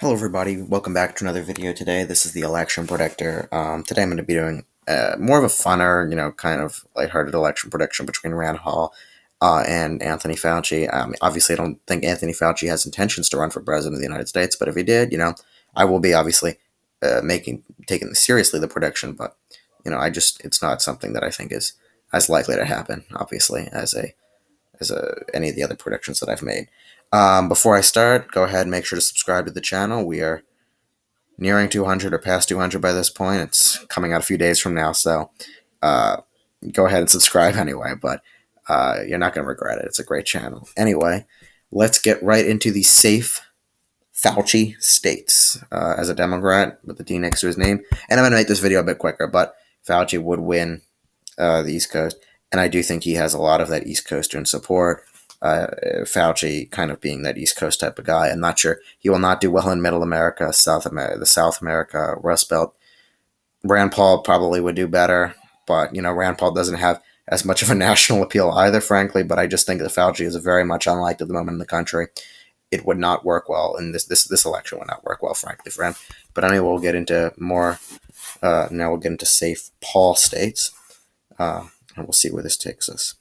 Hello everybody, welcome back to another video today. This is the election predictor. Today I'm going to be doing more of a funner, kind of lighthearted election prediction between Rand Paul and Anthony Fauci. Obviously, I don't think Anthony Fauci has intentions to run for president of the United States, but if he did, I will be obviously taking seriously the prediction, but, it's not something that I think is as likely to happen, obviously, as any of the other predictions that I've made. Before I start, go ahead and make sure to subscribe to the channel. We are nearing 200 or past 200 by this point. It's coming out a few days from now, so uh, go ahead and subscribe anyway, but you're not going to regret it. It's a great channel. Anyway, let's get right into the safe Fauci states. As a Democrat with the D next to his name, and I'm going to make this video a bit quicker, but Fauci would win the East Coast, and I do think he has a lot of that East Coastern support. Fauci kind of being that East Coast type of guy. I'm not sure he will not do well in Middle America, the South America, Rust Belt. Rand Paul probably would do better, but Rand Paul doesn't have as much of a national appeal either, frankly. But I just think that Fauci is very much unliked at the moment in the country. It would not work well in this election. Would not work well, frankly, for him. But anyway, we'll get into more. Now we'll get into safe Paul states, and we'll see where this takes us.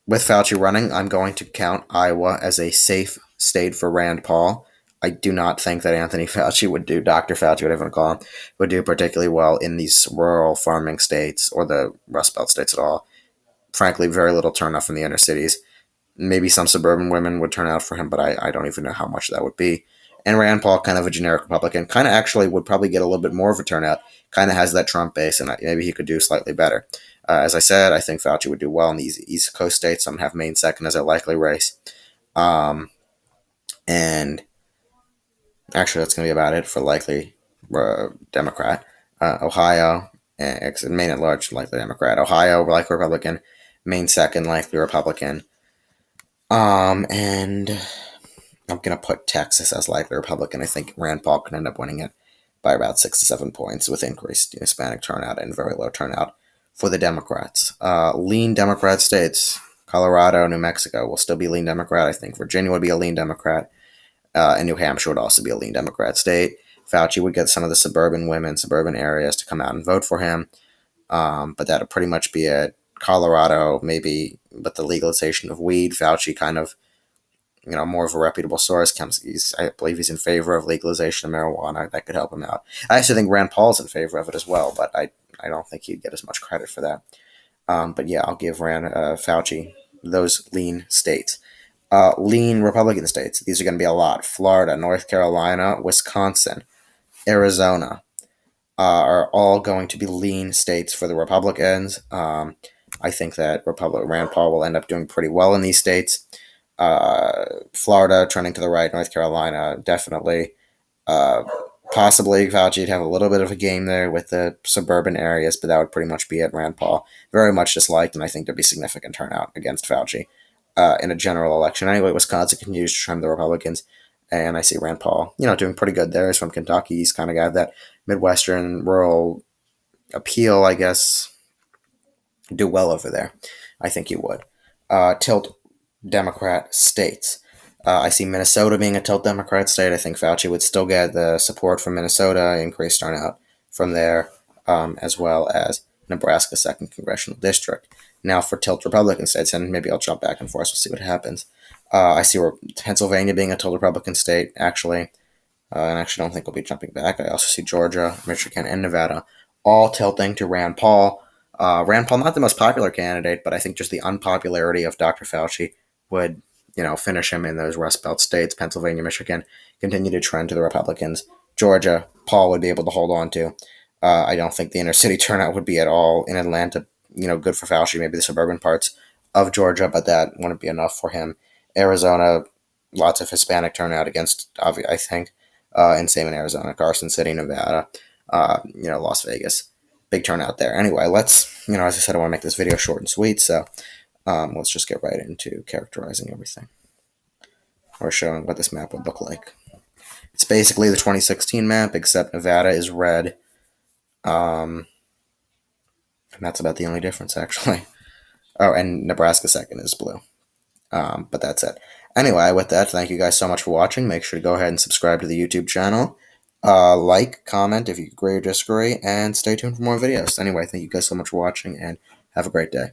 With Fauci running, I'm going to count Iowa as a safe state for Rand Paul. I do not think that Anthony Fauci would do, Dr. Fauci, whatever you want to call him, would do particularly well in these rural farming states or the Rust Belt states at all. Frankly, very little turnout from the inner cities. Maybe some suburban women would turn out for him, but I don't even know how much that would be. And Rand Paul, kind of a generic Republican, kind of actually would probably get a little bit more of a turnout, kind of has that Trump base, and maybe he could do slightly better. As I said, I think Fauci would do well in these East Coast states. I'm going to have Maine second as a likely race. And actually, that's going to be about it for likely Democrat. Ohio, and Maine at large, likely Democrat. Ohio, likely Republican. Maine second, likely Republican. And I'm going to put Texas as likely Republican. I think Rand Paul can end up winning it by about 6 to 7 points with increased Hispanic turnout and very low turnout for the Democrats. Lean Democrat states, Colorado, New Mexico will still be lean Democrat. I think Virginia would be a lean Democrat. And New Hampshire would also be a lean Democrat state. Fauci would get some of the suburban women, suburban areas to come out and vote for him. But that would pretty much be it. Colorado, maybe, but the legalization of weed, Fauci kind of, more of a reputable source. I believe he's in favor of legalization of marijuana. That could help him out. I actually think Rand Paul's in favor of it as well, but I don't think he'd get as much credit for that. But yeah, I'll give Fauci those lean states. Lean Republican states. These are going to be a lot. Florida, North Carolina, Wisconsin, Arizona are all going to be lean states for the Republicans. I think that Rand Paul will end up doing pretty well in these states. Florida trending to the right, North Carolina definitely. Possibly Fauci would have a little bit of a game there with the suburban areas, but that would pretty much be it. Rand Paul, very much disliked, and I think there'd be significant turnout against Fauci in a general election. Anyway, Wisconsin continues to trim the Republicans, and I see Rand Paul, doing pretty good there. He's from Kentucky. He's kind of got that Midwestern rural appeal, I guess. Do well over there. I think he would. Tilt Democrat states. I see Minnesota being a tilt Democrat state. I think Fauci would still get the support from Minnesota, increased turnout from there, as well as Nebraska 2nd Congressional District. Now for tilt Republican states, and maybe I'll jump back and forth. We'll see what happens. I see Pennsylvania being a tilt Republican state, actually. And I actually don't think we'll be jumping back. I also see Georgia, Michigan, and Nevada all tilting to Rand Paul. Rand Paul, not the most popular candidate, but I think just the unpopularity of Dr. Fauci would, finish him in those Rust Belt states. Pennsylvania, Michigan continue to trend to the Republicans. Georgia, Paul would be able to hold on to. I don't think the inner city turnout would be at all in Atlanta, good for Fauci, maybe the suburban parts of Georgia, but that wouldn't be enough for him. Arizona, lots of Hispanic turnout against, I think, and same in Arizona, Carson City, Nevada, Las Vegas. Big turnout there. Anyway, let's, as I said, I want to make this video short and sweet, so let's just get right into characterizing everything, or showing what this map would look like. It's basically the 2016 map, except Nevada is red, and that's about the only difference, actually. Oh, and Nebraska 2nd is blue, but that's it. Anyway, with that, thank you guys so much for watching. Make sure to go ahead and subscribe to the YouTube channel. Like, comment if you agree or disagree, and stay tuned for more videos. Anyway, thank you guys so much for watching, and have a great day.